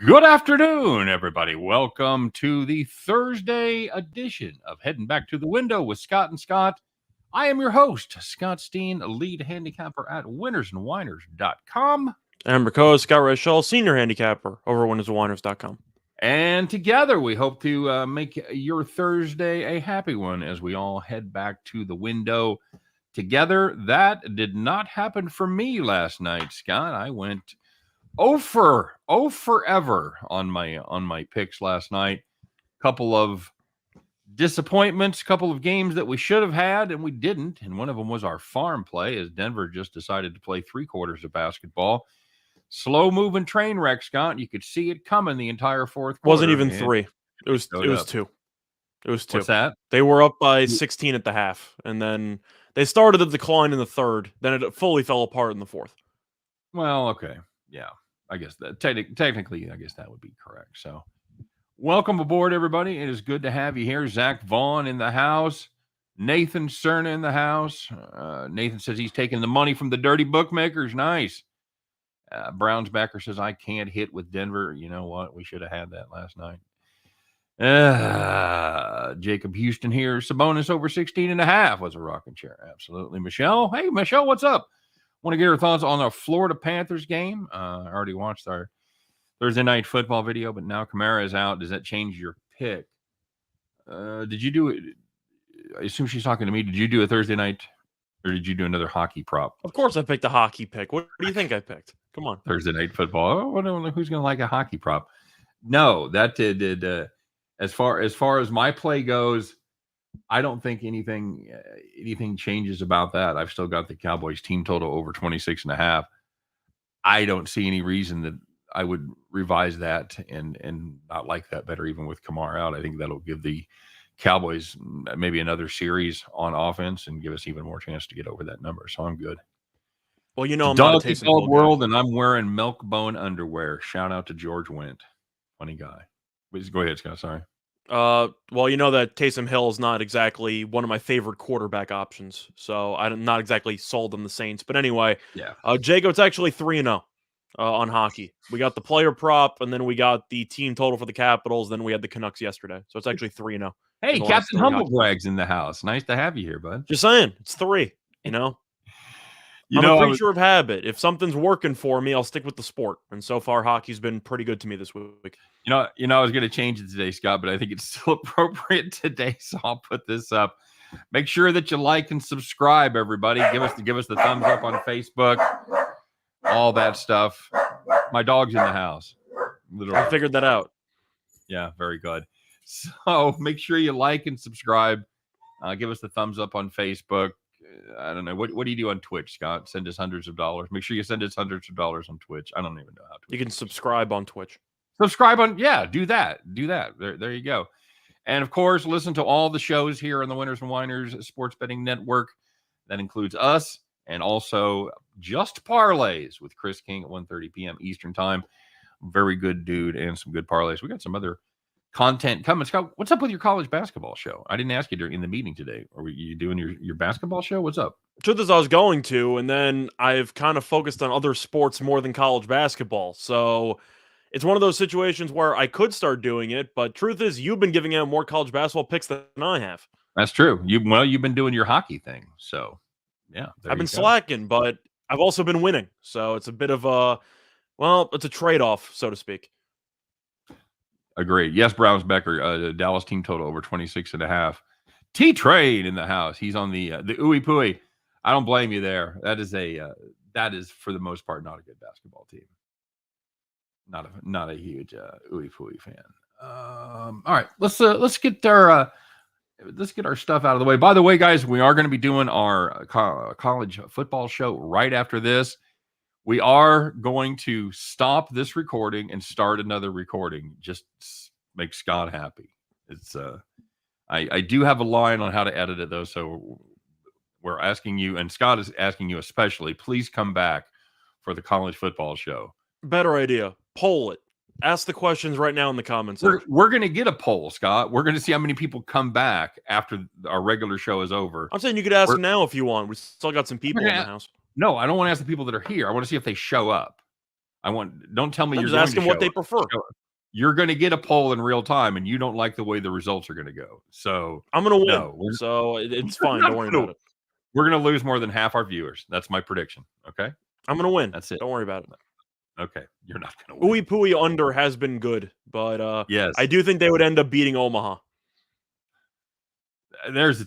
Good afternoon, everybody. Welcome to the Thursday edition of Heading Back to the Window with Scott and Scott. I am your host, Scott Steen, lead handicapper at winnersandwiners.com. And Rico Scott Rachel, senior handicapper over winnersandwiners.com. And together we hope to make your Thursday a happy one as we all head back to the window together. That did not happen for me last night, Scott. I went forever on my picks last night. Couple of disappointments, couple of games that we should have had and we didn't. And one of them was our farm play as Denver just decided to play 3 quarters of basketball. Slow moving train wreck, Scott. You could see it coming the entire fourth quarter. Wasn't even 3. It was 2. It was 2. What's that? They were up by 16 at the half, and then they started the decline in the third. Then it fully fell apart in the fourth. Well, okay. Yeah. I guess that technically, I guess that would be correct. So welcome aboard, everybody. It is good to have you here. Zach Vaughn in the house. Nathan Cerna in the house. Nathan says he's taking the money from the dirty bookmakers. Nice. Brownsbacker says, I can't hit with Denver. You know what? We should have had that last night. Jacob Houston here. Sabonis over 16.5 was a rocking chair. Absolutely. Michelle. Hey, Michelle, what's up? Want to get her thoughts on our Florida Panthers game? I already watched our Thursday night football video, but now Kamara is out. Does that change your pick? Did you do it? I assume she's talking to me. Did you do a Thursday night or did you do another hockey prop? Of course I picked a hockey pick. What do you think I picked? Come on. Thursday night football. Oh, I don't know who's going to like a hockey prop. No, that did as far as my play goes, I don't think anything changes about that. I've still got the Cowboys team total over 26.5. I don't see any reason that I would revise that and not like that better even with Kamara out. I think that'll give the Cowboys maybe another series on offense and give us even more chance to get over that number. So I'm good. Well, you know, I'm not a Taysom Hill world, and I'm wearing milk bone underwear. Shout out to George Wendt. Funny guy. Please go ahead, Scott. Sorry. Well, you know that Taysom Hill is not exactly one of my favorite quarterback options, so I'm not exactly sold on the Saints. But anyway, yeah. Jago, it's actually 3-0 on hockey. We got the player prop, and then we got the team total for the Capitals. Then we had the Canucks yesterday, so it's actually 3-0. Hey, Captain Humblebrag's in the house. Nice to have you here, bud. Just saying, it's 3. You know. I'm a creature of habit. If something's working for me, I'll stick with the sport. And so far, hockey's been pretty good to me this week. You know, I was going to change it today, Scott, but I think it's still appropriate today, so I'll put this up. Make sure that you like and subscribe, everybody. Give us the thumbs up on Facebook, all that stuff. My dog's in the house. Literally. I figured that out. Yeah, very good. So make sure you like and subscribe. Give us the thumbs up on Facebook. I don't know. What do you do on Twitch, Scott? Send us hundreds of dollars. Make sure you send us hundreds of dollars on Twitch. I don't even know how to. You can subscribe on Twitch. Subscribe on, do that. There you go. And of course, listen to all the shows here on the Winners and Winers Sports Betting Network. That includes us and also Just Parlays with Chris King at 1:30 p.m. Eastern Time. Very good dude and some good parlays. We got some other content coming. Scott, what's up with your college basketball show? I didn't ask you in the meeting today. Are you doing your basketball show? What's up? Truth is, I was going to, and then I've kind of focused on other sports more than college basketball. So it's one of those situations where I could start doing it, but truth is, you've been giving out more college basketball picks than I have. That's true. You've been doing your hockey thing. So, yeah. I've been slacking, but I've also been winning. So it's a bit of it's a trade-off, so to speak. Agreed. Yes, Brownsbacker, Dallas team total over 26.5. T-Trade in the house. He's on the ooey pooey. I don't blame you there. That is for the most part not a good basketball team. Not a huge ooey pooey fan. All right, let's get our stuff out of the way. By the way, guys, we are going to be doing our college football show right after this. We are going to stop this recording and start another recording. Just make Scott happy. It's I do have a line on how to edit it though, so we're asking you, and Scott is asking you especially, please come back for the college football show. Better idea. Poll it. Ask the questions right now in the comments. We're going to get a poll, Scott. We're going to see how many people come back after our regular show is over. I'm saying you could ask now if you want. We still got some people in the house. No, I don't want to ask the people that are here. I want to see if they show up. Don't tell me I'm you're just going to asking what show they up. prefer. You're going to get a poll in real time, and you don't like the way the results are going to go. So I'm going to win. no, we're So it's fine. Don't worry about it. We're going to lose more than half our viewers. That's my prediction. Okay, I'm going to win. that's it. Don't worry about it. Okay, you're not going to win. Ooey Pooey under has been good, but Yes, I do think they would end up beating Omaha. there's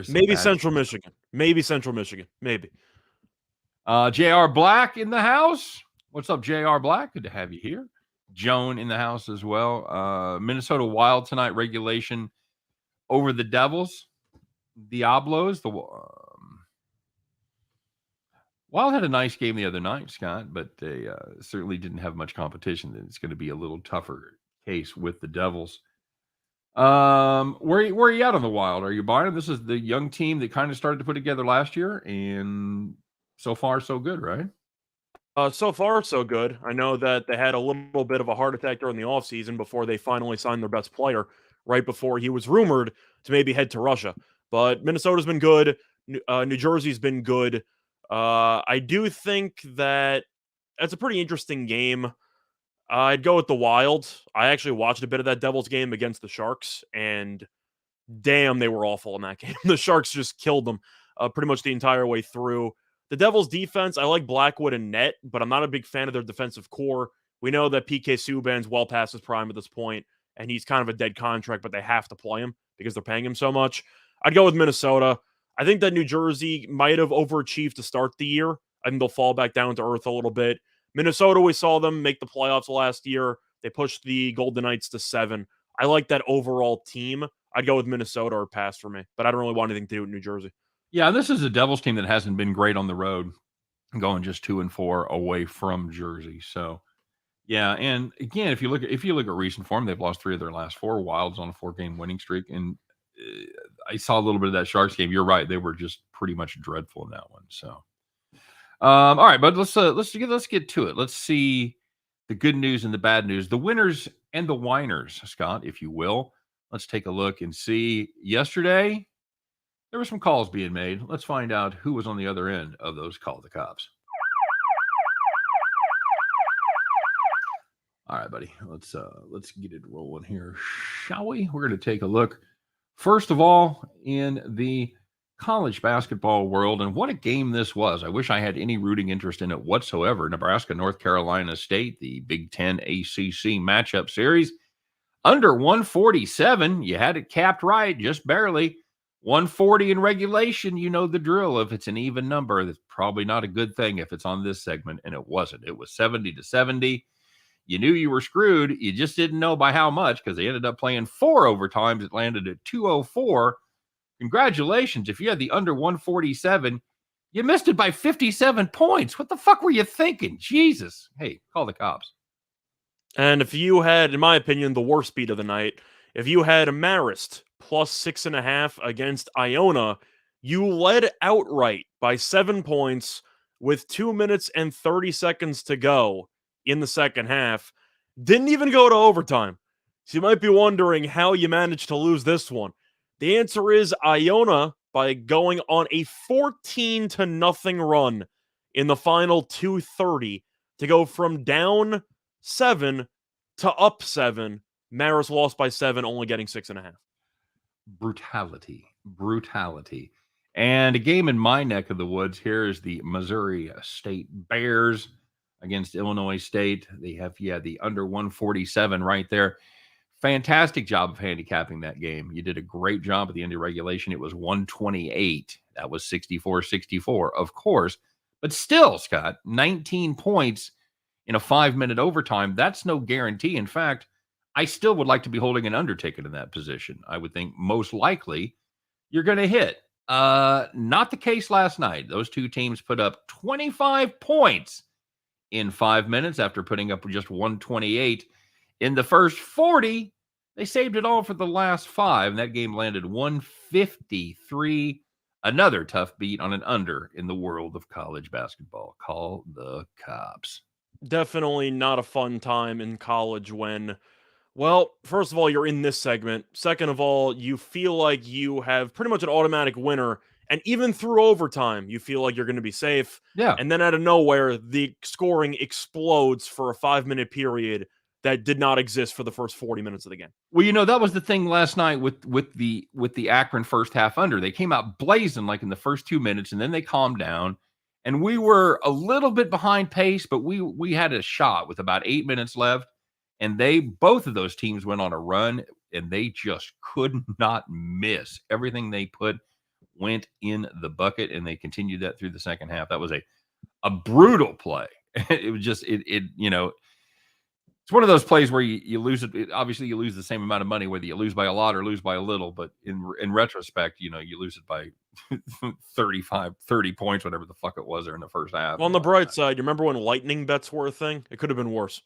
Maybe Central Michigan. Maybe Central Michigan. Maybe. J.R. Black in the house. What's up, J.R. Black? Good to have you here. Joan in the house as well. Minnesota Wild tonight, regulation over the Devils. Diablos. The Wild had a nice game the other night, Scott, but they certainly didn't have much competition. It's going to be a little tougher case with the Devils. Where are you at on the Wild? Are you buying? This is the young team that kind of started to put together last year, and so far so good, right? So far, so good. I know that they had a little bit of a heart attack during the offseason before they finally signed their best player, right before he was rumored to maybe head to Russia. But Minnesota's been good. New Jersey's been good. I do think that it's a pretty interesting game. I'd go with the Wild. I actually watched a bit of that Devils game against the Sharks, and damn, they were awful in that game. The Sharks just killed them pretty much the entire way through. The Devils' defense, I like Blackwood and net, but I'm not a big fan of their defensive core. We know that PK Subban's well past his prime at this point, and he's kind of a dead contract, but they have to play him because they're paying him so much. I'd go with Minnesota. I think that New Jersey might have overachieved to start the year. I think they'll fall back down to earth a little bit. Minnesota, we saw them make the playoffs last year. They pushed the Golden Knights to 7. I like that overall team. I'd go with Minnesota or pass for me, but I don't really want anything to do with New Jersey. Yeah, this is a Devils team that hasn't been great on the road, going just 2-4 away from Jersey. So, yeah, and again, if you look at recent form, they've lost 3 of their last 4. Wild's on a 4-game winning streak, and I saw a little bit of that Sharks game. You're right; they were just pretty much dreadful in that one. So, all right, but let's get to it. Let's see the good news and the bad news, the winners and the whiners, Scott, if you will. Let's take a look and see. Yesterday, there were some calls being made. Let's find out who was on the other end of those call the cops. All right, buddy. Let's get it rolling here, shall we? We're going to take a look. First of all, in the college basketball world, and what a game this was. I wish I had any rooting interest in it whatsoever. Nebraska, North Carolina State, the Big Ten ACC matchup series. Under 147, you had it capped right, just barely. 140 in regulation, you know the drill. If it's an even number, that's probably not a good thing if it's on this segment, and it wasn't. It was 70-70. You knew you were screwed. You just didn't know by how much because they ended up playing 4 overtimes. It landed at 204. Congratulations. If you had the under 147, you missed it by 57 points. What the fuck were you thinking? Jesus. Hey, call the cops. And if you had, in my opinion, the worst beat of the night, if you had Marist plus 6.5 against Iona, you led outright by 7 points with 2 minutes and 30 seconds to go in the second half. Didn't even go to overtime. So you might be wondering how you managed to lose this one. The answer is Iona, by going on a 14-0 run in the final 2:30 to go from down 7 to up 7. Marist lost by 7, only getting 6.5. Brutality. And a game in my neck of the woods here is the Missouri State Bears against Illinois State. They have, the under 147 right there. Fantastic job of handicapping that game. You did a great job at the end of regulation. It was 128. That was 64-64, of course. But still, Scott, 19 points in a 5-minute overtime. That's no guarantee. In fact, I still would like to be holding an under ticket in that position. I would think most likely you're going to hit. Not the case last night. Those two teams put up 25 points in 5 minutes after putting up just 128 in the first 40. They saved it all for the last 5, and that game landed 153. Another tough beat on an under in the world of college basketball. Call the cops. Definitely not a fun time in college when, well, first of all, you're in this segment. Second of all, you feel like you have pretty much an automatic winner And even through overtime, you feel like you're going to be safe. Yeah. And then out of nowhere, the scoring explodes for a 5-minute period that did not exist for the first 40 minutes of the game. Well, that was the thing last night with the Akron first half under. They came out blazing like in the first 2 minutes, and then they calmed down. And we were a little bit behind pace, but we had a shot with about 8 minutes left. And both of those teams went on a run, and they just could not miss. Everything they put went in the bucket, and they continued that through the second half. That was a brutal play. It was just it's one of those plays where you lose it. Obviously, you lose the same amount of money whether you lose by a lot or lose by a little. But in retrospect, you lose it by 30 points, whatever the fuck it was there in the first half. Well, on the bright side, you remember when lightning bets were a thing? It could have been worse.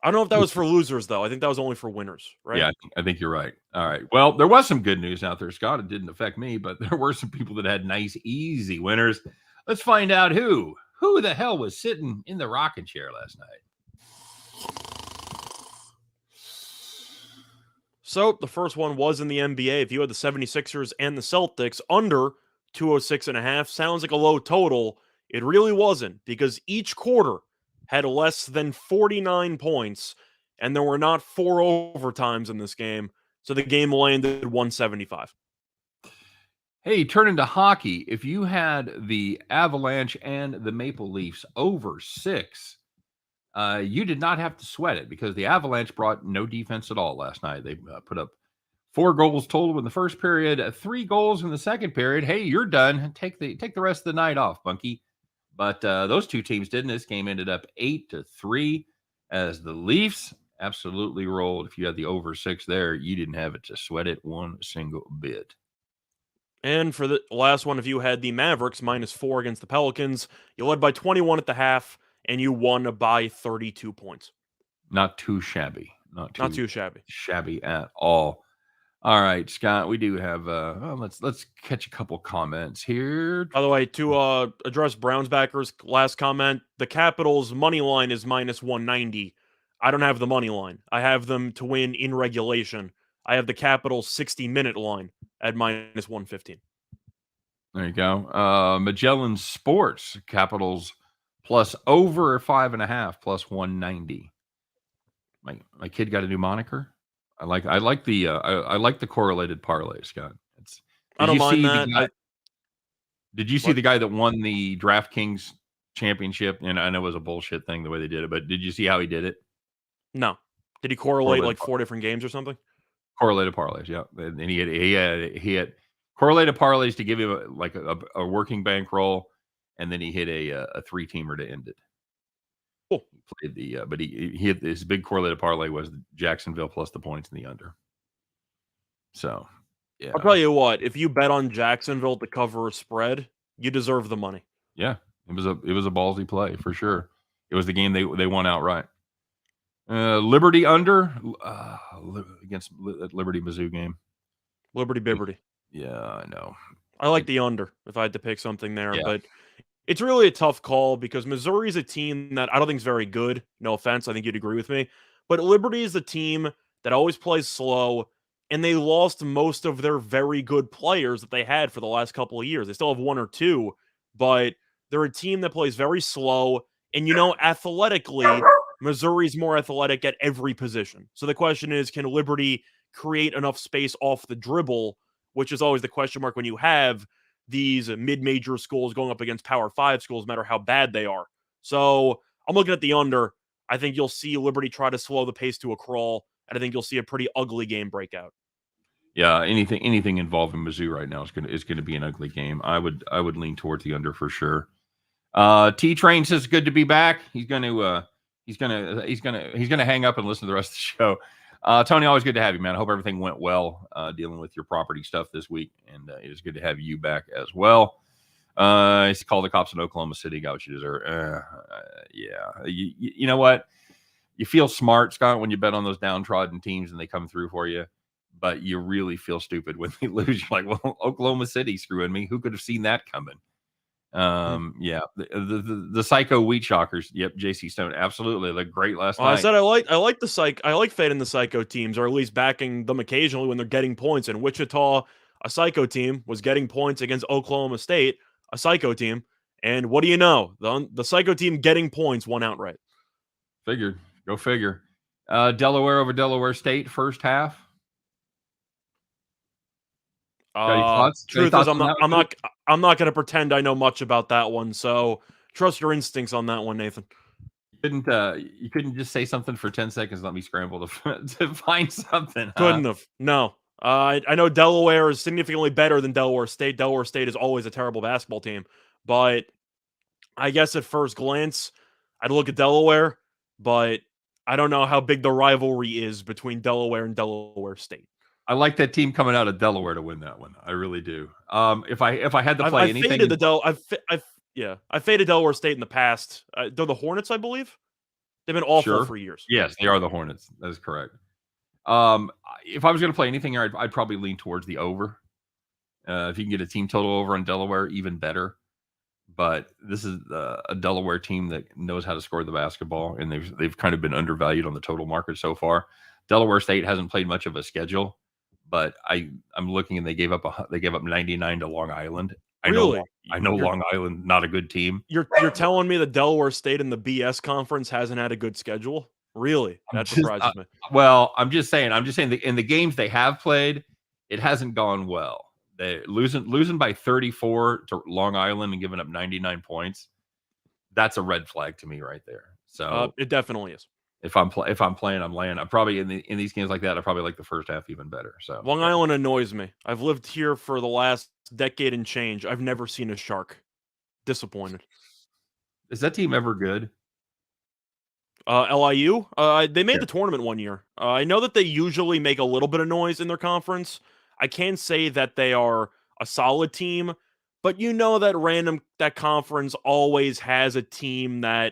I don't know if that was for losers, though. I think that was only for winners, right? Yeah, I think you're right. All right. Well, there was some good news out there, Scott. It didn't affect me, but there were some people that had nice, easy winners. Let's find out who the hell was sitting in the rocking chair last night. So the first one was in the NBA. If you had the 76ers and the Celtics under 206.5, sounds like a low total. It really wasn't, because each quarter had less than 49 points, and there were not 4 overtimes in this game, so the game landed 175. Hey, turning to hockey, if you had the Avalanche and the Maple Leafs over 6, you did not have to sweat it, because the Avalanche brought no defense at all last night. They put up 4 goals total in the first period, 3 goals in the second period. Hey, you're done. Take the rest of the night off, Bunky. But those two teams didn't. This game ended up 8-3 as the Leafs absolutely rolled. If you had the over 6 there, you didn't have it to sweat it one single bit. And for the last one, if you had the Mavericks -4 against the Pelicans, you led by 21 at the half, and you won by 32 points. Not too shabby. Not too shabby. Shabby at all. All right, Scott, we do have let's catch a couple comments here. By the way, to address Browns backers' last comment, the Capitals' money line is -190. I don't have the money line. I have them to win in regulation. I have the Capitals' 60-minute line at -115. There you go. Magellan Sports, Capitals plus over 5.5 plus 190. My kid got a new moniker. I like the correlated parlay, Scott. I don't mind that. Did you see the guy that won the DraftKings championship? And I know it was a bullshit thing the way they did it, but did you see how he did it? No. Did he correlate like 4 different games or something? Correlated parlays, yeah. And he had correlated parlays to give him a working bankroll, and then he hit a 3-teamer to end it. Cool. He played but he hit his big correlated parlay was Jacksonville plus the points in the under. So, yeah. I'll tell you what, if you bet on Jacksonville to cover a spread, you deserve the money. Yeah, it was a ballsy play for sure. It was the game they won outright. Liberty under against Liberty Mizzou game. Liberty Bibberty. Yeah, I know. I like the under if I had to pick something there, Yeah. but it's really a tough call because Missouri is a team that I don't think is very good. No offense, I think you'd agree with me. But Liberty is the team that always plays slow, and they lost most of their very good players that they had for the last couple of years. They still have 1 or 2, but they're a team that plays very slow. And, athletically, Missouri's more athletic at every position. So the question is, can Liberty create enough space off the dribble, which is always the question mark when you have these mid-major schools going up against Power 5 schools, no matter how bad they are. So I'm looking at the under. I think you'll see Liberty try to slow the pace to a crawl, and I think you'll see a pretty ugly game break out. Yeah, anything involving Mizzou right now is gonna be an ugly game. I would lean towards the under for sure. T-Train says good to be back. He's gonna hang up and listen to the rest of the show. Tony, always good to have you, man. I hope everything went well dealing with your property stuff this week, and it is good to have you back as well. He's called the cops in Oklahoma City. Got what you deserve. Yeah, you know what? You feel smart, Scott, when you bet on those downtrodden teams and they come through for you, but you really feel stupid when they lose. You're like, well, Oklahoma City screwing me. Who could have seen that coming? Yeah, the psycho wheat shockers. Yep, JC Stone, absolutely, looked great last night. I said I like fading the psycho teams, or at least backing them occasionally when they're getting points. In Wichita, a psycho team, was getting points against Oklahoma State, a psycho team. And what do you know? The psycho team getting points won outright. Figured. Go figure. Delaware over Delaware State first half. Got any thoughts? Any Truth is, thoughts on that one? I'm not going to pretend I know much about that one. So trust your instincts on that one, Nathan. You couldn't just say something for 10 seconds. Let me scramble to find something. Couldn't have. No. I know Delaware is significantly better than Delaware State. Delaware State is always a terrible basketball team, but I guess at first glance, I'd look at Delaware, but I don't know how big the rivalry is between Delaware and Delaware State. I like that team coming out of Delaware to win that one. I really do. If I had to play anything, I faded Delaware State in the past. They're the Hornets, I believe. They've been awful for years. Yes, they are the Hornets. That is correct. If I was going to play anything here, I'd probably lean towards the over. If you can get a team total over on Delaware, even better. But this is a Delaware team that knows how to score the basketball, and they've kind of been undervalued on the total market so far. Delaware State hasn't played much of a schedule, but I'm looking, and they gave up 99 to Long Island. I know Long Island, not a good team. You're telling me that Delaware State in the BS conference hasn't had a good schedule? Really? That surprises me. Well, I'm just saying that in the games they have played, it hasn't gone well. They losing by 34 to Long Island and giving up 99 points. That's a red flag to me right there. So it definitely is. If I'm playing, I'm laying. I'm probably in these games like that. I probably like the first half even better. So Long Island annoys me. I've lived here for the last decade and change. I've never seen a shark. Disappointed. Is that team ever good? LIU? They made the tournament one year. I know that they usually make a little bit of noise in their conference. I can't say that they are a solid team, but you know that conference always has a team that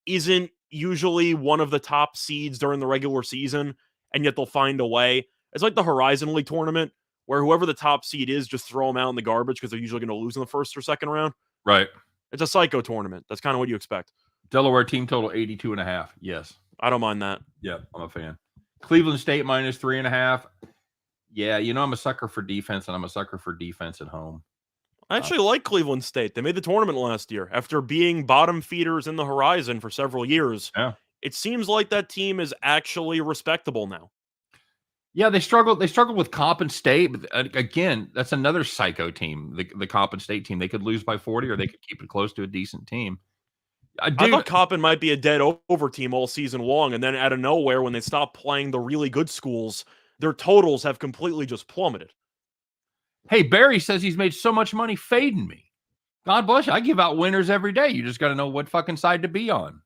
isn't usually one of the top seeds during the regular season, and yet they'll find a way. It's like the Horizon League tournament, where whoever the top seed is, just throw them out in the garbage because they're usually going to lose in the first or second round. Right. It's a psycho tournament. That's kind of what you expect. Delaware team total 82.5. Yes. I don't mind that. Yeah, I'm a fan. Cleveland State minus 3.5. Yeah, I'm a sucker for defense, and I'm a sucker for defense at home. I actually like Cleveland State. They made the tournament last year after being bottom feeders in the Horizon for several years. Yeah. It seems like that team is actually respectable now. Yeah, they struggled with Coppin State, but again, that's another psycho team. The Coppin State team. They could lose by 40, or they could keep it close to a decent team. I thought Coppin might be a dead over team all season long, and then out of nowhere, when they stopped playing the really good schools, their totals have completely just plummeted. Hey, Barry says he's made so much money fading me. God bless you. I give out winners every day. You just got to know what fucking side to be on.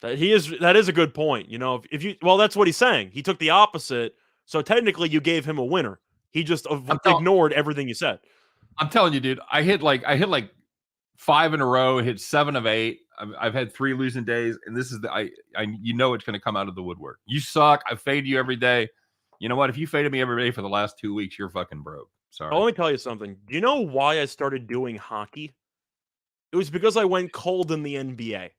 That is a good point. That's what he's saying. He took the opposite. So technically you gave him a winner. He just ignored everything you said. I'm telling you, dude, I hit like 5 in a row, hit 7 of 8. I've had 3 losing days, and this is it's going to come out of the woodwork. You suck. I fade you every day. You know what? If you faded me every day for the last 2 weeks, you're fucking broke. Sorry. Let me tell you something. Do you know why I started doing hockey? It was because I went cold in the NBA.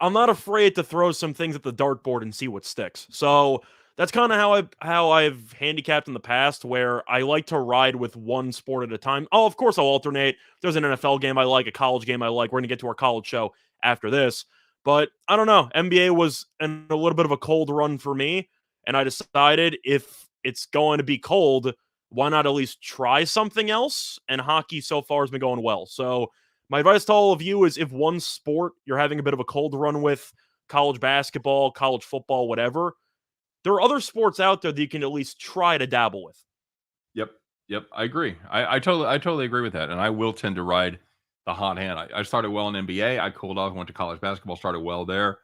I'm not afraid to throw some things at the dartboard and see what sticks. So that's kind of how I've handicapped in the past, where I like to ride with one sport at a time. Oh, of course I'll alternate. If there's an NFL game I like, a college game I like. We're going to get to our college show after this. But I don't know. NBA was in a little bit of a cold run for me. And I decided if it's going to be cold, why not at least try something else? And hockey so far has been going well. So my advice to all of you is, if one sport you're having a bit of a cold run with, college basketball, college football, whatever, there are other sports out there that you can at least try to dabble with. Yep. I agree. I totally agree with that. And I will tend to ride the hot hand. I started well in NBA. I cooled off, went to college basketball, started well there,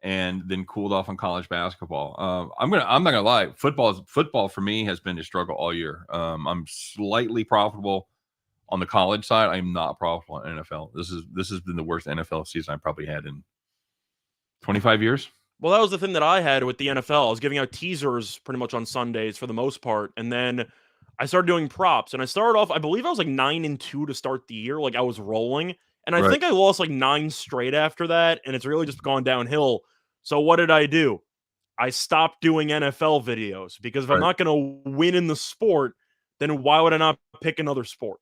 and then cooled off on college basketball. I'm not gonna lie. Football for me has been a struggle all year. I'm slightly profitable on the college side. I'm not profitable in NFL. This has been the worst NFL season I probably had in 25 years. Well, that was the thing that I had with the NFL. I was giving out teasers pretty much on Sundays for the most part, and then I started doing props. And I started off, I believe I was like 9-2 to start the year. Like, I was rolling, and I think I lost like 9 straight after that, and it's really just gone downhill. So what did I do? I stopped doing NFL videos, because if I'm not going to win in the sport, then why would I not pick another sport?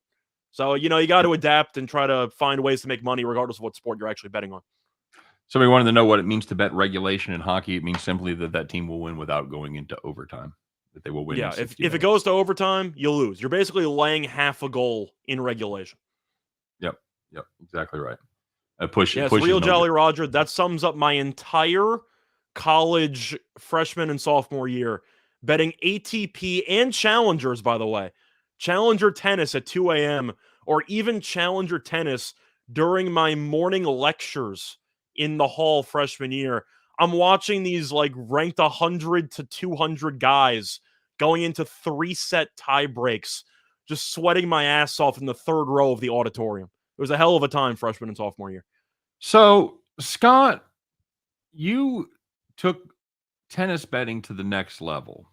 So, you got to adapt and try to find ways to make money regardless of what sport you're actually betting on. Somebody wanted to know what it means to bet regulation in hockey. It means simply that team will win without going into overtime. That they will win. Yeah, if it goes to overtime, you lose. You're basically laying half a goal in regulation. Yep, exactly right. Yes, real Jolly Roger. That sums up my entire college freshman and sophomore year betting ATP and Challengers, by the way. Challenger tennis at 2 a.m. or even Challenger tennis during my morning lectures in the hall freshman year. I'm watching these ranked 100 to 200 guys going into 3-set tie breaks, just sweating my ass off in the third row of the auditorium. It was a hell of a time freshman and sophomore year. So, Scott, you took tennis betting to the next level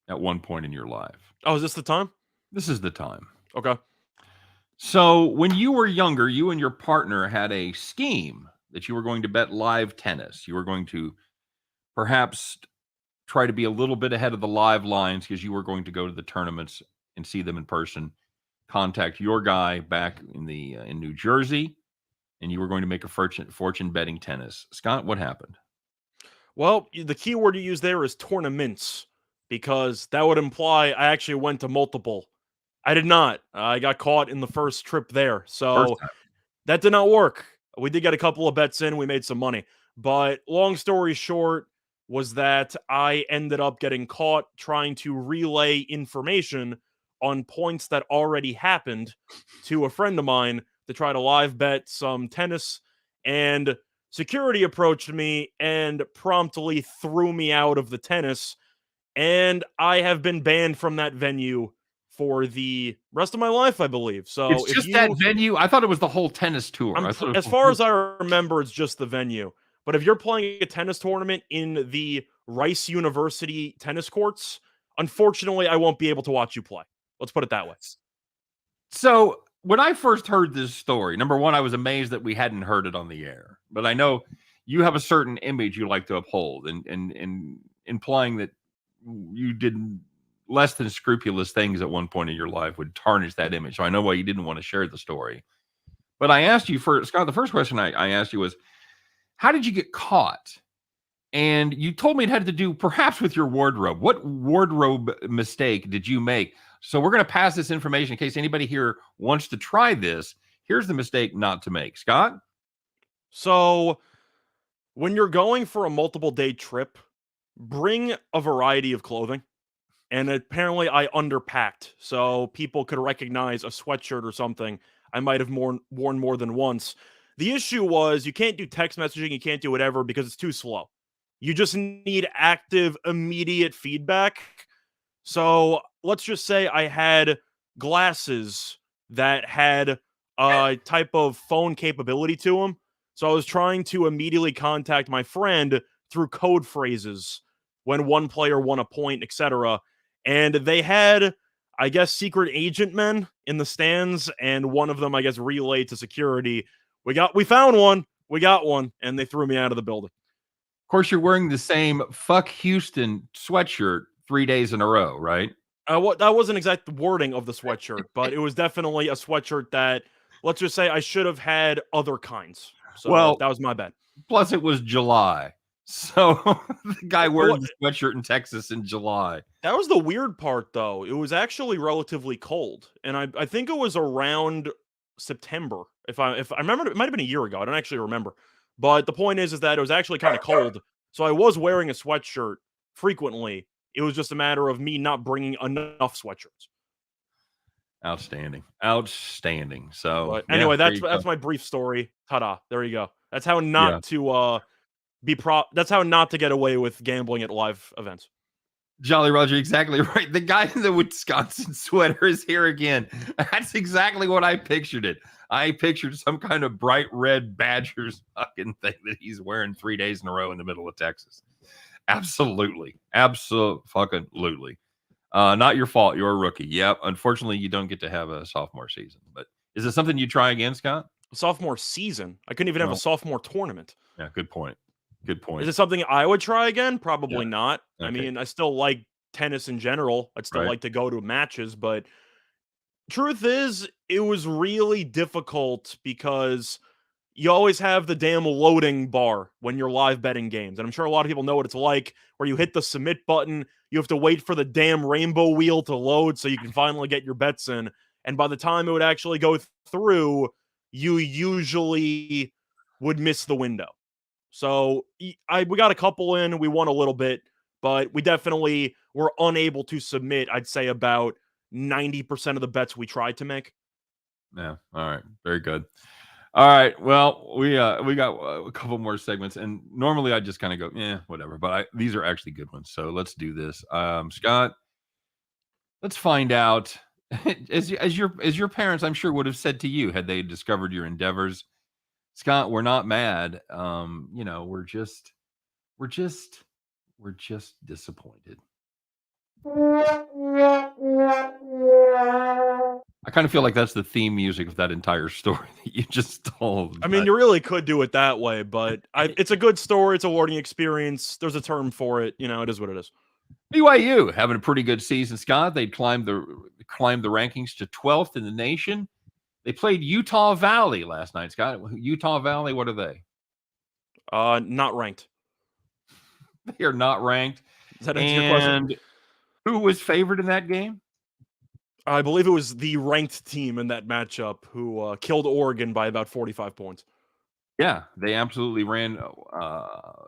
at one point in your life. Oh, is this the time? This is the time. Okay. So, when you were younger, you and your partner had a scheme that you were going to bet live tennis. You were going to perhaps try to be a little bit ahead of the live lines because you were going to go to the tournaments and see them in person. Contact your guy back in New Jersey, and you were going to make a fortune betting tennis. Scott, what happened? Well, the key word you use there is tournaments, because that would imply I actually went to multiple. I did not. I got caught in the first trip there. So that did not work. We did get a couple of bets in. We made some money. But long story short was that I ended up getting caught trying to relay information on points that already happened to a friend of mine to try to live bet some tennis, and security approached me and promptly threw me out of the tennis, and I have been banned from that venue for the rest of my life, I believe. So it's just that venue. I thought it was the whole tennis tour. As far as I remember, it's just the venue. But if you're playing a tennis tournament in the Rice University tennis courts, unfortunately, I won't be able to watch you play. Let's put it that way. So when I first heard this story, number one, I was amazed that we hadn't heard it on the air. But I know you have a certain image you like to uphold, and implying that you did less than scrupulous things at one point in your life would tarnish that image. So I know why you didn't want to share the story. But I asked you first, Scott, the first question I asked you was, how did you get caught? And you told me it had to do perhaps with your wardrobe. What wardrobe mistake did you make? So we're going to pass this information in case anybody here wants to try this. Here's the mistake not to make. Scott? So when you're going for a multiple day trip, bring a variety of clothing. And apparently I underpacked, so people could recognize a sweatshirt or something I might have worn more than once. The issue was you can't do text messaging, you can't do whatever because it's too slow. You just need active, immediate feedback. So let's just say I had glasses that had a type of phone capability to them. So I was trying to immediately contact my friend through code phrases when one player won a point, etc. And they had, I guess, secret agent men in the stands, and one of them, I guess, relayed to security. We found one, we got one, and they threw me out of the building. Of course, you're wearing the same "fuck Houston" sweatshirt 3 days in a row, right? That wasn't exact wording of the sweatshirt, but it was definitely a sweatshirt that, let's just say, I should have had other kinds. So that was my bad. Plus, it was July. So the guy wearing the sweatshirt in Texas in July. That was the weird part, though. It was actually relatively cold, and I think it was around September. If I remember, it might have been a year ago. I don't actually remember. But the point is that it was actually kind of cold, so I was wearing a sweatshirt frequently. It was just a matter of me not bringing enough sweatshirts. Outstanding. So but anyway, that's my brief story. Ta-da! There you go. That's how not to That's how not to get away with gambling at live events. Jolly Roger, exactly right. The guy in the Wisconsin sweater is here again. That's exactly what I pictured it. I pictured some kind of bright red Badgers fucking thing that he's wearing 3 days in a row in the middle of Texas. Absolutely. Absolutely. Not your fault. You're a rookie. Yep. Unfortunately, you don't get to have a sophomore season. But is it something you try again, Scott? Sophomore season? I couldn't even have a sophomore tournament. Yeah, good point. Good point. Is it something I would try again? Probably not. Okay. I mean, I still like tennis in general. I'd still Right. like to go to matches, but truth is, it was really difficult because you always have the damn loading bar when you're live betting games. And I'm sure a lot of people know what it's like, where you hit the submit button, you have to wait for the damn rainbow wheel to load so you can finally get your bets in. And by the time it would actually go through, you usually would miss the window. So we got a couple in, we won a little bit, but we definitely were unable to submit, I'd say, about 90% of the bets we tried to make. Yeah. All right. Very good. All right. Well, we got a couple more segments, and normally I just kind of go, yeah, whatever. But these are actually good ones, so let's do this. Scott, let's find out. As your parents, I'm sure, would have said to you had they discovered your endeavors, Scott, we're not mad. We're just disappointed. I kind of feel like that's the theme music of that entire story that you just told. I mean, you really could do it that way, but it's a good story. It's a learning experience. There's a term for it. It is what it is. BYU having a pretty good season, Scott. They climbed the rankings to 12th in the nation. They played Utah Valley last night, Scott. Utah Valley, what are they? Not ranked. They are not ranked. Does that answer your question? Who was favored in that game? I believe it was the ranked team in that matchup who killed Oregon by about 45 points. Yeah, they absolutely ran.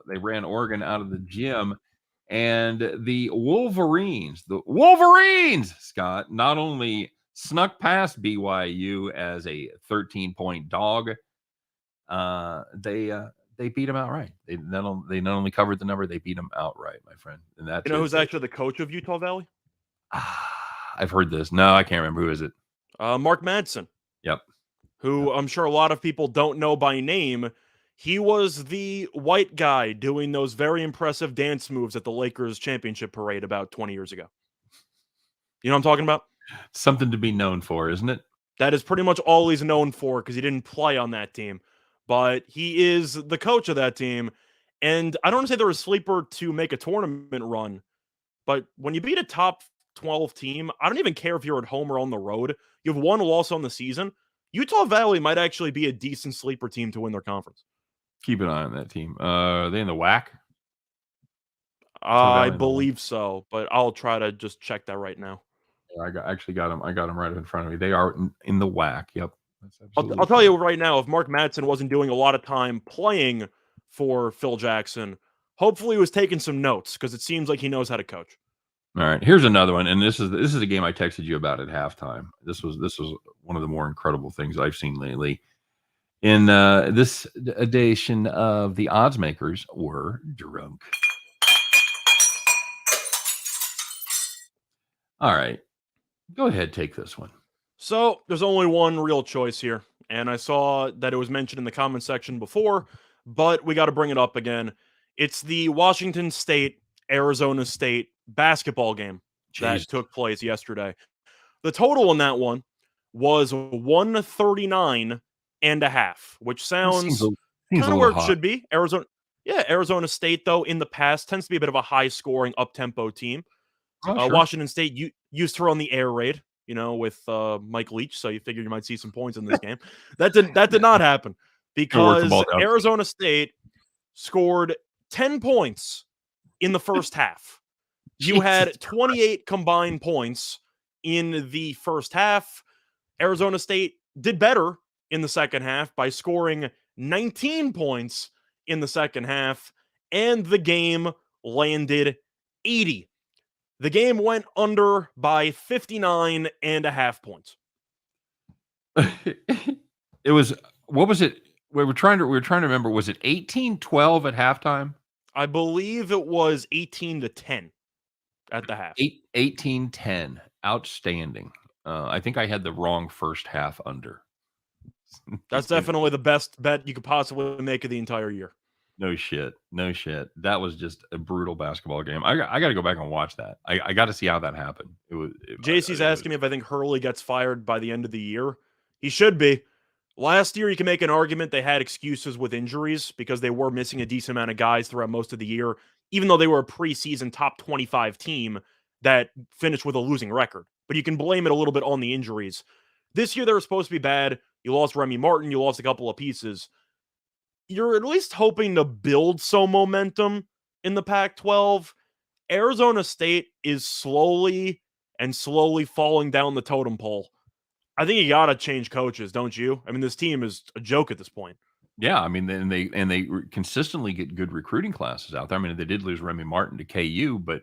They ran Oregon out of the gym, and the Wolverines, Scott, not only snuck past BYU as a 13-point dog, they beat them outright. They not only covered the number, they beat them outright, my friend. And that's who's actually the coach of Utah Valley? I've heard this. No, I can't remember. Who is it? Mark Madsen. Yep. Who I'm sure a lot of people don't know by name. He was the white guy doing those very impressive dance moves at the Lakers championship parade about 20 years ago. You know what I'm talking about? Something to be known for, isn't it? That is pretty much all he's known for because he didn't play on that team. But he is the coach of that team. And I don't want to say they're a sleeper to make a tournament run, but when you beat a top 12 team, I don't even care if you're at home or on the road. You have one loss on the season. Utah Valley might actually be a decent sleeper team to win their conference. Keep an eye on that team. Are they in the WAC? I believe so, but I'll try to just check that right now. I got them. I got them right in front of me. They are in the WAC. Yep. I'll tell you right now, if Mark Madsen wasn't doing a lot of time playing for Phil Jackson, hopefully he was taking some notes because it seems like he knows how to coach. All right, here's another one, and this is a game I texted you about at halftime. This was one of the more incredible things I've seen lately. In this edition of the Odds Makers were drunk. All right, go ahead, take this one. So there's only one real choice here, and I saw that it was mentioned in the comment section before, but we got to bring it up again. It's the Washington State Arizona State basketball game that took place yesterday. The total in that one was 139 and a half, which sounds kind of where it should be. Arizona State, though, in the past tends to be a bit of a high-scoring, up-tempo team. Sure. Washington State used to run the air raid, with Mike Leach, so you figured you might see some points in this game. That did not happen because Arizona State scored 10 points in the first half. You had 28 combined points in the first half. Arizona State did better in the second half by scoring 19 points in the second half, and the game landed 80. The game went under by 59 and a half points. It was, what was it? We were trying to remember, was it 18-12 at halftime? I believe it was 18-10 at the half. 18-10. Outstanding. I think I had the wrong first half under. That's definitely the best bet you could possibly make of the entire year. No shit. That was just a brutal basketball game. I got to go back and watch that. I got to see how that happened. JC's asking me if I think Hurley gets fired by the end of the year. He should be. Last year, you can make an argument they had excuses with injuries because they were missing a decent amount of guys throughout most of the year. Even though they were a preseason top 25 team, that finished with a losing record. But you can blame it a little bit on the injuries. This year they were supposed to be bad. You lost Remy Martin. You lost a couple of pieces. You're at least hoping to build some momentum in the Pac-12. Arizona State is slowly falling down the totem pole. I think you got to change coaches, don't you? I mean, this team is a joke at this point. Yeah, I mean, they consistently get good recruiting classes out there. I mean, they did lose Remy Martin to KU, but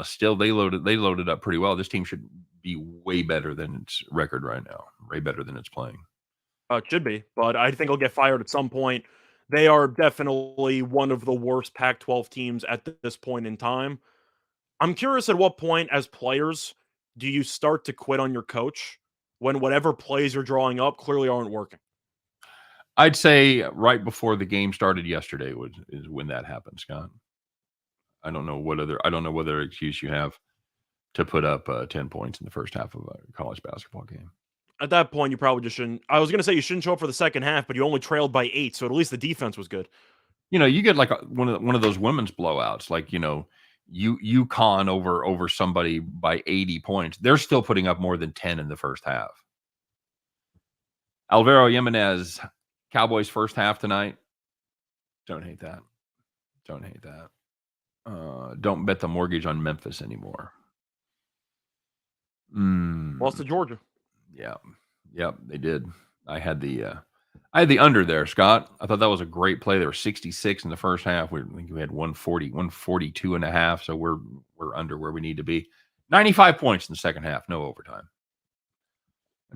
still they loaded up pretty well. This team should be way better than its record right now, way better than it's playing. It should be, but I think he'll get fired at some point. They are definitely one of the worst Pac-12 teams at this point in time. I'm curious at what point, as players, do you start to quit on your coach when whatever plays you're drawing up clearly aren't working? I'd say right before the game started yesterday is when that happened, Scott. I don't know what other excuse you have to put up 10 points in the first half of a college basketball game. At that point, you probably just shouldn't. I was going to say you shouldn't show up for the second half, but you only trailed by 8, so at least the defense was good. You get like one of those women's blowouts, like UConn over somebody by 80 points. They're still putting up more than 10 in the first half. Alvaro Jimenez, Cowboys first half tonight. Don't hate that. Don't hate that. Don't bet the mortgage on Memphis anymore. Lost to Georgia. Yeah. Yep, they did. I had the under there, Scott. I thought that was a great play. They were 66 in the first half. I think we had 140, 142 and a half. So we're under where we need to be. 95 points in the second half, no overtime.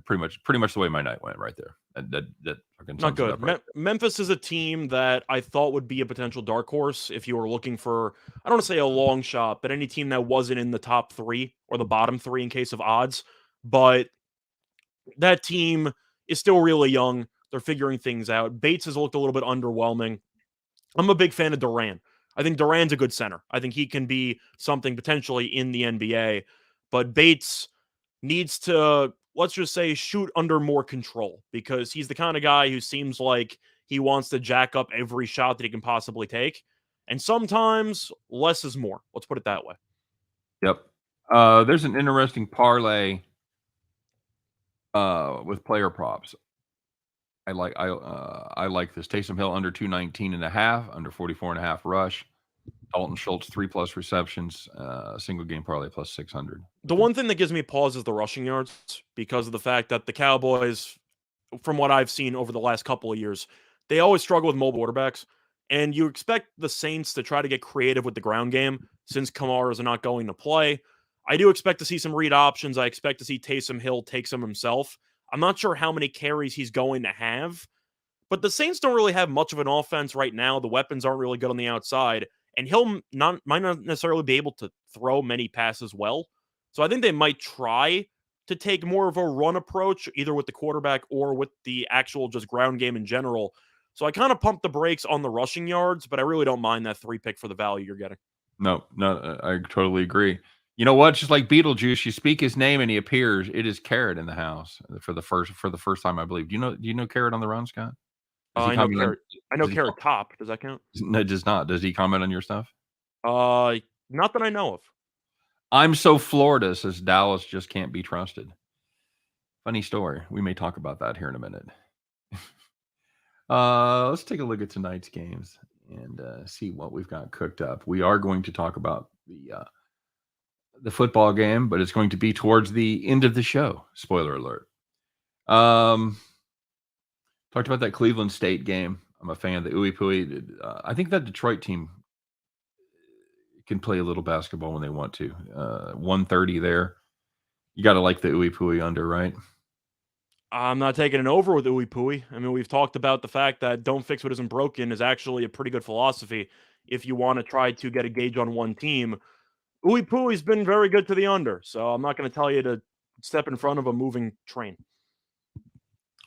Pretty much the way my night went right there. That not good. Right Memphis is a team that I thought would be a potential dark horse if you were looking for, I don't want to say a long shot, but any team that wasn't in the top 3 or the bottom 3 in case of odds. But that team is still really young. They're figuring things out. Bates has looked a little bit underwhelming. I'm a big fan of Duran. I think Duran's a good center. I think he can be something potentially in the NBA. But Bates needs to, let's just say, shoot under more control, because he's the kind of guy who seems like he wants to jack up every shot that he can possibly take. And sometimes less is more. Let's put it that way. Yep. There's an interesting parlay with player props. I like this. Taysom Hill under 219.5, under 44.5 rush. Dalton Schultz 3+ receptions, single game parlay plus 600. The one thing that gives me pause is the rushing yards, because of the fact that the Cowboys, from what I've seen over the last couple of years, they always struggle with mobile quarterbacks. And you expect the Saints to try to get creative with the ground game since Kamara's not going to play. I do expect to see some read options. I expect to see Taysom Hill take some himself. I'm not sure how many carries he's going to have, but the Saints don't really have much of an offense right now. The weapons aren't really good on the outside, and Hill might not necessarily be able to throw many passes well. So I think they might try to take more of a run approach, either with the quarterback or with the actual just ground game in general. So I kind of pumped the brakes on the rushing yards, but I really don't mind that 3 pick for the value you're getting. No, I totally agree. You know what? Just like Beetlejuice, you speak his name and he appears. It is Carrot in the house for the first time, I believe. Do you know Carrot on the run, Scott? I know Carrot. I know Carrot Top. Does that count? No, it does not. Does he comment on your stuff? Not that I know of. I'm so Florida, says Dallas just can't be trusted. Funny story. We may talk about that here in a minute. Let's take a look at tonight's games and see what we've got cooked up. We are going to talk about the football game, but it's going to be towards the end of the show. Spoiler alert. Talked about that Cleveland State game. I'm a fan of the Ooey Pooey. I think that Detroit team can play a little basketball when they want to. 130 there. You got to like the Ooey Pooey under, right? I'm not taking an over with Ooey Pooey. I mean, we've talked about the fact that don't fix what isn't broken is actually a pretty good philosophy if you want to try to get a gauge on one team. Ooey Pooey's been very good to the under, so I'm not going to tell you to step in front of a moving train.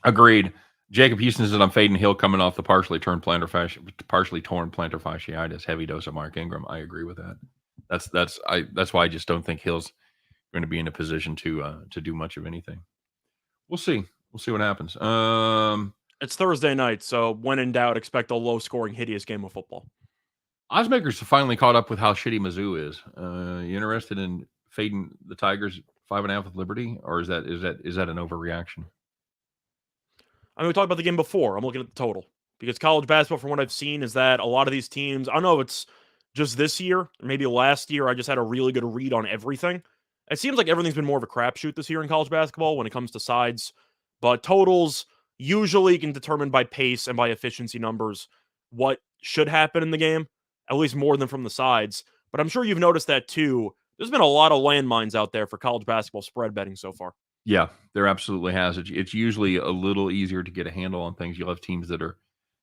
Agreed. Jacob Houston says I'm fading Hill coming off the partially torn plantar fasciitis. Heavy dose of Mark Ingram. I agree with that. That's why I just don't think Hill's going to be in a position to do much of anything. We'll see. We'll see what happens. It's Thursday night, so when in doubt, expect a low-scoring, hideous game of football. Oddsmakers have finally caught up with how shitty Mizzou is. You interested in fading the Tigers 5.5 with Liberty, or is that an overreaction? I mean, we talked about the game before. I'm looking at the total because college basketball, from what I've seen, is that a lot of these teams. I don't know if it's just this year, or maybe last year. I just had a really good read on everything. It seems like everything's been more of a crapshoot this year in college basketball when it comes to sides, but totals usually can determine by pace and by efficiency numbers what should happen in the game, at least more than from the sides. But I'm sure you've noticed that too. There's been a lot of landmines out there for college basketball spread betting so far. Yeah, there absolutely has. It's usually a little easier to get a handle on things. You'll have teams that are,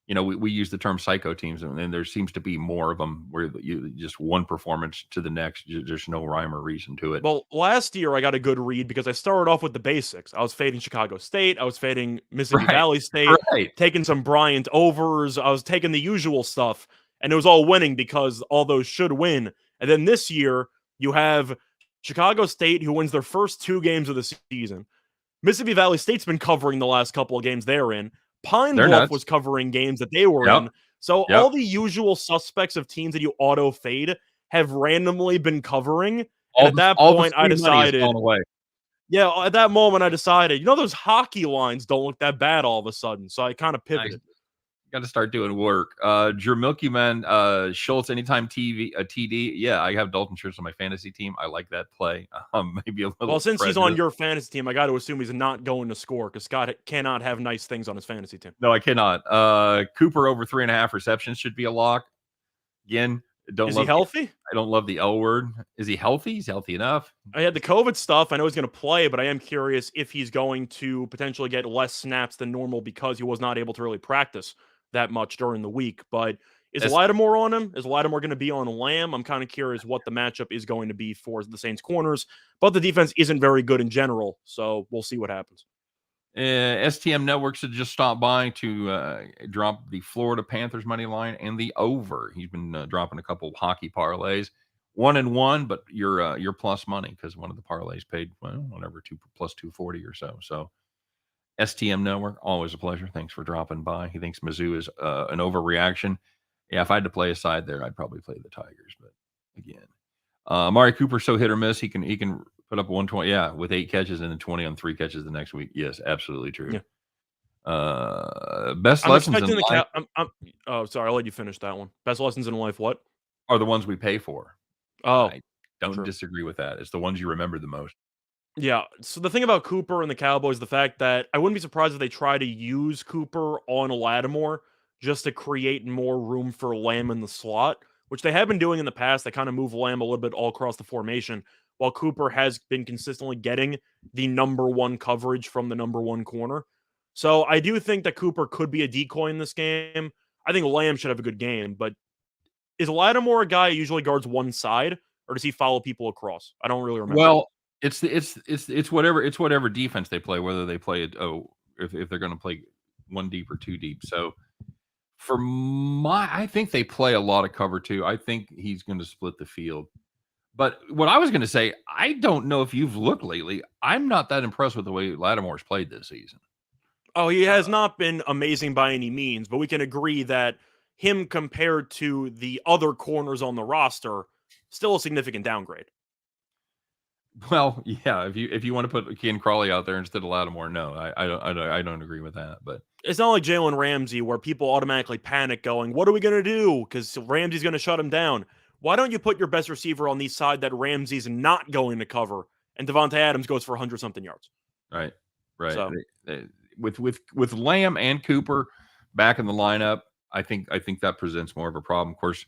we use the term psycho teams, and then there seems to be more of them where you just one performance to the next. There's no rhyme or reason to it. Well, last year I got a good read because I started off with the basics. I was fading Chicago State. I was fading Mississippi Right, Valley State, right. taking some Bryant overs. I was taking the usual stuff, and it was all winning because all those should win. And then this year, you have Chicago State, who wins their first 2 games of the season. Mississippi Valley State's been covering the last couple of games they're in. Pine They're Bluff nuts. was covering games that they were Yep, in. So yep. all the usual suspects of teams that you auto fade have randomly been covering. And at that All the point, I free money has decided, gone away. yeah, at that moment, I decided, those hockey lines don't look that bad all of a sudden. So I kind of Nice. pivoted. Got to start doing work. Drew Milky Man, Schultz, anytime TD. Yeah, I have Dalton Schultz on my fantasy team. I like that play. Maybe a little. Well, since he's on prejudice. your fantasy team, I got to assume he's not going to score because Scott cannot have nice things on his fantasy team. No, I cannot. Cooper over 3.5 receptions should be a lock. Again, Is he healthy? I don't love the L word. Is he healthy? He's healthy enough. I had the COVID stuff. I know he's going to play, but I am curious if he's going to potentially get less snaps than normal because he was not able to really practice that much during the week. But is Lattimore on him? Is Lattimore going to be on Lamb? I'm kind of curious what the matchup is going to be for the Saints corners, but the defense isn't very good in general, so we'll see what happens. STM Networks had just stopped by to drop the Florida Panthers money line and the over. He's been dropping a couple of hockey parlays, 1-1, but your plus money because one of the parlays paid whatever plus 240 or so. So STM Network, always a pleasure. Thanks for dropping by. He thinks Mizzou is an overreaction. Yeah, if I had to play a side there, I'd probably play the Tigers. But again, Amari Cooper so hit or miss. He can put up 120, with 8 catches and then 20 on 3 catches the next week. Yes, absolutely true. Yeah. Best I'm lessons expecting in life oh, sorry, I'll let you finish that one. Best lessons in life, what? are the ones we pay for. Oh, I don't disagree with that. It's the ones you remember the most. Yeah. So the thing about Cooper and the Cowboys, the fact that I wouldn't be surprised if they try to use Cooper on Lattimore just to create more room for Lamb in the slot, which they have been doing in the past. They kind of move Lamb a little bit all across the formation, while Cooper has been consistently getting the number one coverage from the number one corner. So I do think that Cooper could be a decoy in this game. I think Lamb should have a good game, but is Lattimore a guy who usually guards one side, or does he follow people across? I don't really remember. Well, it's whatever defense they play, whether they play it if they're going to play 1 deep or 2 deep. So I think they play a lot of cover 2. I think he's going to split the field. But what I was going to say, I don't know if you've looked lately. I'm not that impressed with the way Lattimore's played this season. Oh, he has not been amazing by any means, but we can agree that him compared to the other corners on the roster, still a significant downgrade. Well, yeah, if you want to put Ken Crawley out there instead of Lattimore, no, I don't agree with that. But it's not like Jalen Ramsey where people automatically panic going, what are we going to do? Because Ramsey's going to shut him down. Why don't you put your best receiver on the side that Ramsey's not going to cover, and Devontae Adams goes for 100-something yards? Right. So. With Lamb and Cooper back in the lineup, I think that presents more of a problem. Of course,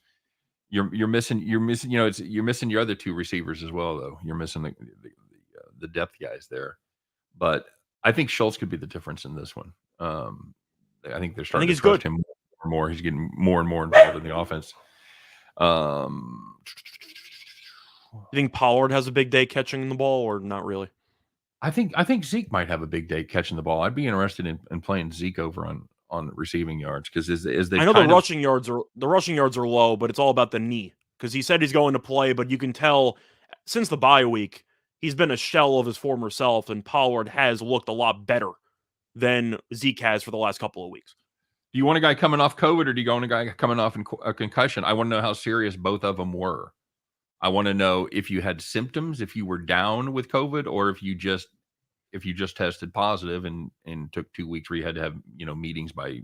you're missing you're missing your other 2 receivers as well, though. You're missing the depth guys there. But I think Schultz could be the difference in this one. I think they're starting to trust him more and more. He's getting more and more involved in the offense. You think Pollard has a big day catching the ball, or not really? I think Zeke might have a big day catching the ball. I'd be interested in playing Zeke over on receiving yards because as they I know the rushing yards are low, but it's all about the knee because he said he's going to play, but you can tell since the bye week he's been a shell of his former self, and Pollard has looked a lot better than Zeke has for the last couple of weeks. Do you want a guy coming off COVID, or do you want a guy coming off a concussion? I want to know how serious both of them were. I want to know if you had symptoms, if you were down with COVID, or if you just tested positive and took 2 weeks where you had to have meetings by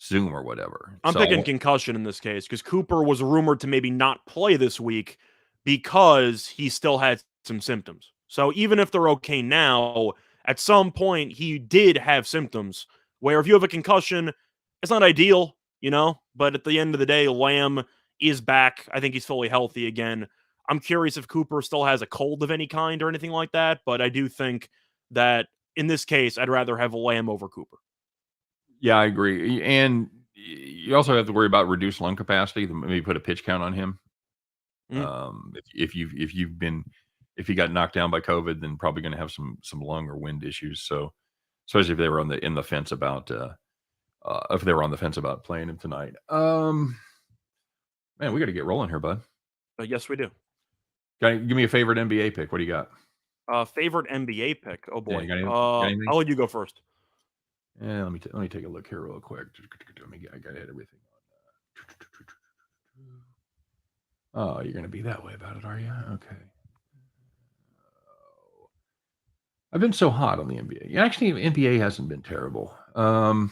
Zoom or whatever. I'm picking concussion in this case because Cooper was rumored to maybe not play this week because he still had some symptoms. So even if they're okay now, at some point he did have symptoms where if you have a concussion, it's not ideal, but at the end of the day, Lamb is back. I think he's fully healthy again. I'm curious if Cooper still has a cold of any kind or anything like that, but I do think that in this case, I'd rather have Lamb over Cooper. Yeah, I agree. And you also have to worry about reduced lung capacity. Maybe put a pitch count on him. If you got knocked down by COVID, then probably going to have some lung or wind issues. So, especially if they were on the fence about playing him tonight. Man, we got to get rolling here, bud. Yes, we do. Give me a favorite NBA pick. What do you got? Favorite NBA pick? Oh boy. Yeah, I'll let you go first. Yeah, let me take a look here real quick. I got everything on. Oh, you're gonna be that way about it, are you? Okay. I've been so hot on the NBA. Actually, NBA hasn't been terrible. I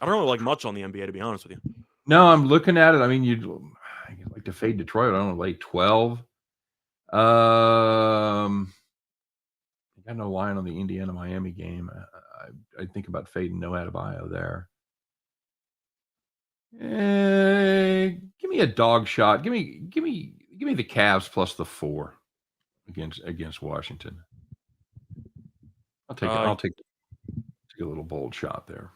don't really like much on the NBA, to be honest with you. No, I'm looking at it. I mean, you'd like to fade Detroit. I don't know, like 12. I got no line on the Indiana-Miami game. I think about fading no Adebayo there. Give me a dog shot. Give me the Cavs plus the 4 against Washington. I'll take a little bold shot there.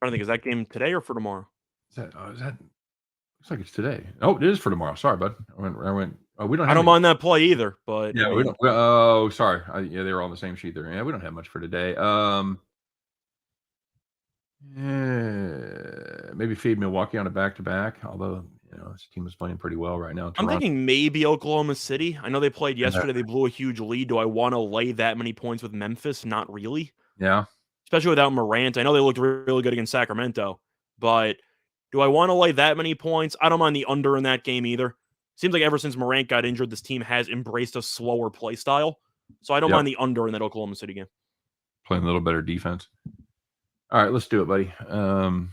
I don't think, is that game today or for tomorrow? Is that looks like it's today. Oh, it is for tomorrow. Sorry, bud. I went. Oh, we don't. I don't mind that play either, but yeah, we don't. Oh, sorry. Yeah, they were on the same sheet there. Yeah, we don't have much for today. Maybe fade Milwaukee on a back-to-back. Although this team is playing pretty well right now. I'm thinking maybe Oklahoma City. I know they played yesterday. They blew a huge lead. Do I want to lay that many points with Memphis? Not really. Yeah. Especially without Morant. I know they looked really good against Sacramento, but do I want to lay that many points? I don't mind the under in that game either. Seems like ever since Morant got injured, this team has embraced a slower play style. So I don't mind the under in that Oklahoma City game. Playing a little better defense. All right, let's do it, buddy. And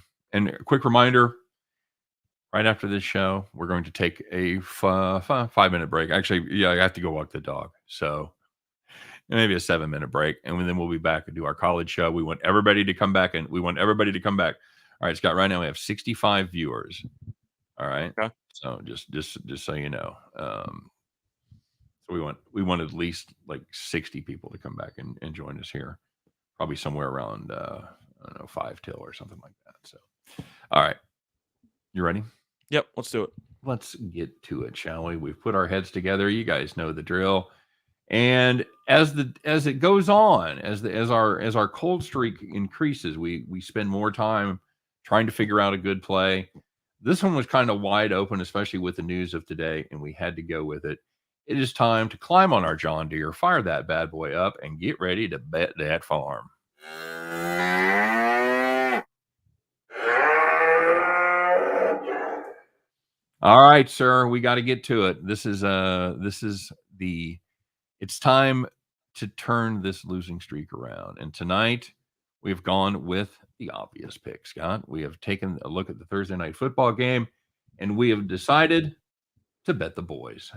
a quick reminder, right after this show, we're going to take a 5-minute break. Actually, yeah, I have to go walk the dog. So maybe a 7-minute break. And then we'll be back and do our college show. We want everybody to come back. All right, Scott, right now we have 65 viewers. All right. Okay. So just so you know. So we want at least like 60 people to come back and join us here. Probably somewhere around I don't know, 5 till or something like that. So all right. You ready? Yep, let's do it. Let's get to it, shall we? We've put our heads together. You guys know the drill. And as it goes on, as our cold streak increases, we spend more time trying to figure out a good play. This one was kind of wide open, especially with the news of today, and we had to go with it. It is time to climb on our John Deere, fire that bad boy up, and get ready to bet that farm. All right, sir, we got to get to it. It's time to turn this losing streak around. And tonight we've gone with the obvious pick, Scott. We have taken a look at the Thursday night football game, and we have decided to bet the boys.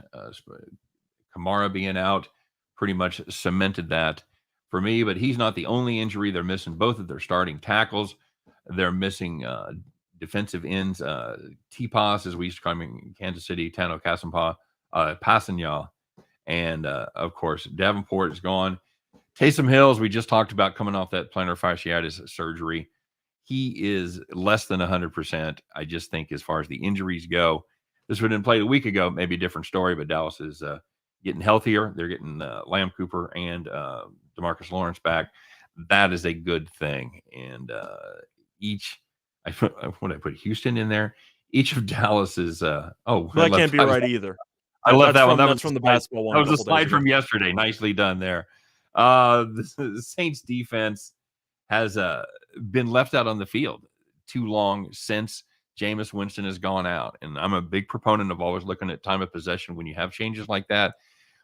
Kamara being out pretty much cemented that for me, but he's not the only injury. They're missing both of their starting tackles. They're missing defensive ends, T-Pos, as we used to call him in Kansas City, Tano Passanha, and of course, Davenport is gone. Taysom Hill, as we just talked about, coming off that plantar fasciitis surgery. He is less than 100%. I just think as far as the injuries go, this would have been played a week ago, maybe a different story, but Dallas is getting healthier. They're getting Lamb Cooper and DeMarcus Lawrence back. That is a good thing. And I put Houston in there. Each of Dallas's that can't be right either. I love that one. That was from the basketball one. That was a slide from yesterday. Nicely done there. The Saints defense has been left out on the field too long since Jameis Winston has gone out. And I'm a big proponent of always looking at time of possession when you have changes like that.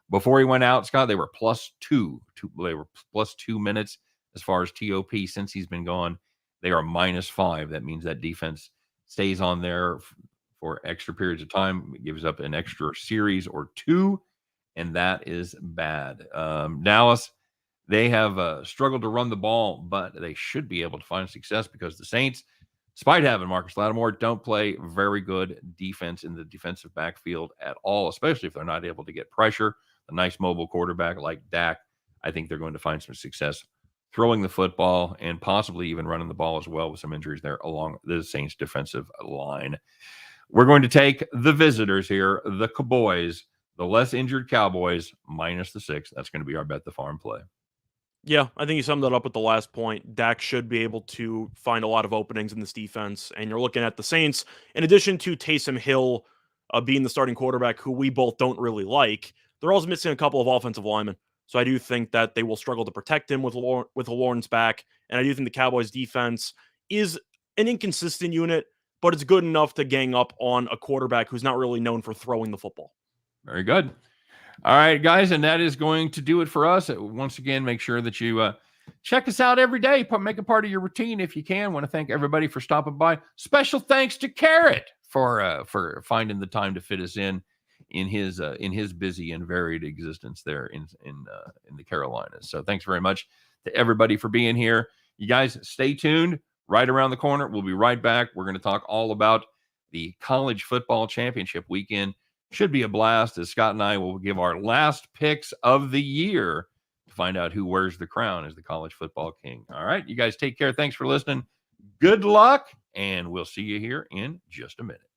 Before he went out, Scott, they were +2. They were +2 minutes as far as TOP. Since he's been gone, they are -5. That means that defense stays on there for extra periods of time. It gives up an extra series or two, and that is bad. Dallas, they have struggled to run the ball, but they should be able to find success because the Saints, despite having Marcus Lattimore, don't play very good defense in the defensive backfield at all, especially if they're not able to get pressure. A nice mobile quarterback like Dak, I think they're going to find some success throwing the football and possibly even running the ball as well with some injuries there along the Saints defensive line. We're going to take the visitors here, the Cowboys, the less injured Cowboys, -6. That's going to be our bet the farm play. Yeah, I think you summed that up with the last point. Dak should be able to find a lot of openings in this defense. And you're looking at the Saints, in addition to Taysom Hill being the starting quarterback, who we both don't really like, they're also missing a couple of offensive linemen. So I do think that they will struggle to protect him with Lawrence back. And I do think the Cowboys defense is an inconsistent unit, but it's good enough to gang up on a quarterback who's not really known for throwing the football. Very good. All right, guys, and that is going to do it for us. Once again, make sure that you check us out every day. Make it part of your routine if you can. I want to thank everybody for stopping by. Special thanks to Carrot for finding the time to fit us in his busy and varied existence there in the Carolinas. So thanks very much to everybody for being here. You guys stay tuned. Right around the corner, we'll be right back. We're going to talk all about the college football championship weekend. Should be a blast as Scott and I will give our last picks of the year to find out who wears the crown as the college football king. All right, you guys take care. Thanks for listening. Good luck, and we'll see you here in just a minute.